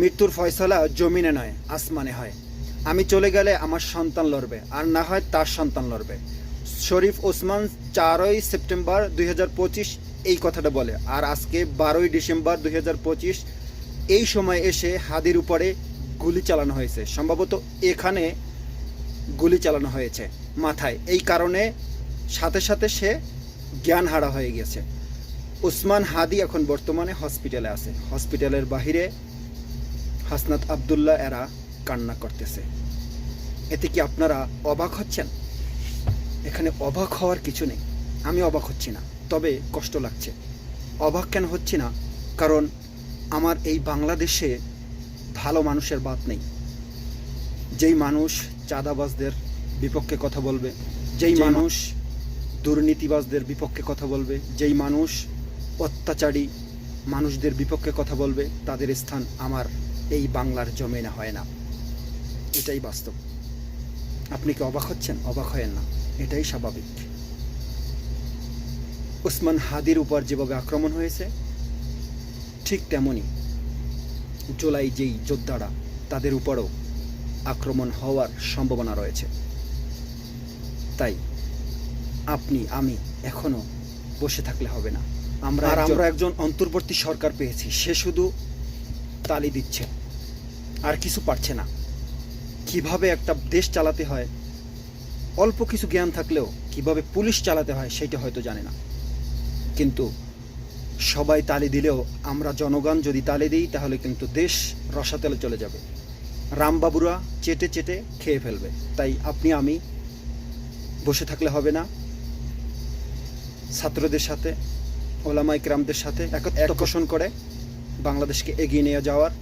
মৃত্যুর ফয়সালা জমিনে নয় আসমানে হয়। আমি চলে গেলে আমার সন্তান লড়বে, আর না হয় তার সন্তান লড়বে। শরীফ ওসমান 4ই সেপ্টেম্বর 2025 এই কথাটা বলে, আর আজকে 12ই ডিসেম্বর 2025 এই সময় এসে হাদির উপরে গুলি চালানো হয়েছে। সম্ভবত এখানে গুলি চালানো হয়েছে মাথায়, এই কারণে সাথে সাথে সে জ্ঞান হারা হয়ে গেছে। ওসমান হাদি এখন বর্তমানে হসপিটালে আছে। হসপিটালের বাহিরে হাসনাত আবদুল্লাহ এরা কান্না করতেছে। এতে কি আপনারা অবাক হচ্ছেন? এখানে অবাক হওয়ার কিছু নেই। আমি অবাক হচ্ছি না, তবে কষ্ট লাগছে। অবাক কেন হচ্ছি না? কারণ আমার এই বাংলাদেশে ভালো মানুষের বাত নেই। যেই মানুষ চাঁদাবাজদের বিপক্ষে কথা বলবে, যেই মানুষ দুর্নীতিবাজদের বিপক্ষে কথা বলবে, যেই মানুষ অত্যাচারী মানুষদের বিপক্ষে কথা বলবে, তাদের স্থান আমার এই বাংলার জমিনে হয় না। এটাই বাস্তব। আপনি কি অবাক হচ্ছেন? অবাক হয়েন না, এটাই স্বাভাবিক। ওসমান হাদির উপর যেভাবে আক্রমণ হয়েছে, ঠিক তেমনই জুলাই যেই যোদ্ধারা, তাদের উপরও আক্রমণ হওয়ার সম্ভাবনা রয়েছে। তাই আপনি আমি এখনো বসে থাকলে হবে না। আমরা একজন অন্তর্বর্তী সরকার পেয়েছি, সে শুধু তালি দিচ্ছে, আর কিছু পারছে না। কিভাবে একটা দেশ চালাতে হয়, অল্প কিছু জ্ঞান থাকলেও কিভাবে পুলিশ চালাতে হয় সেটা হয়তো জানে না। কিন্তু সবাই তালি দিলেও আমরা জনগণ যদি তালি দিই, তাহলে কিন্তু দেশ রসাতলে চলে যাবে। রামবাবুরা চেটে চেটে খেয়ে ফেলবে। তাই আপনি আমি বসে থাকলে হবে না। ছাত্রদের সাথে, ওলামা ইকরামদের সাথে একত্র পোষণ করে বাংলাদেশকে এগিয়ে নিয়ে যাওয়ার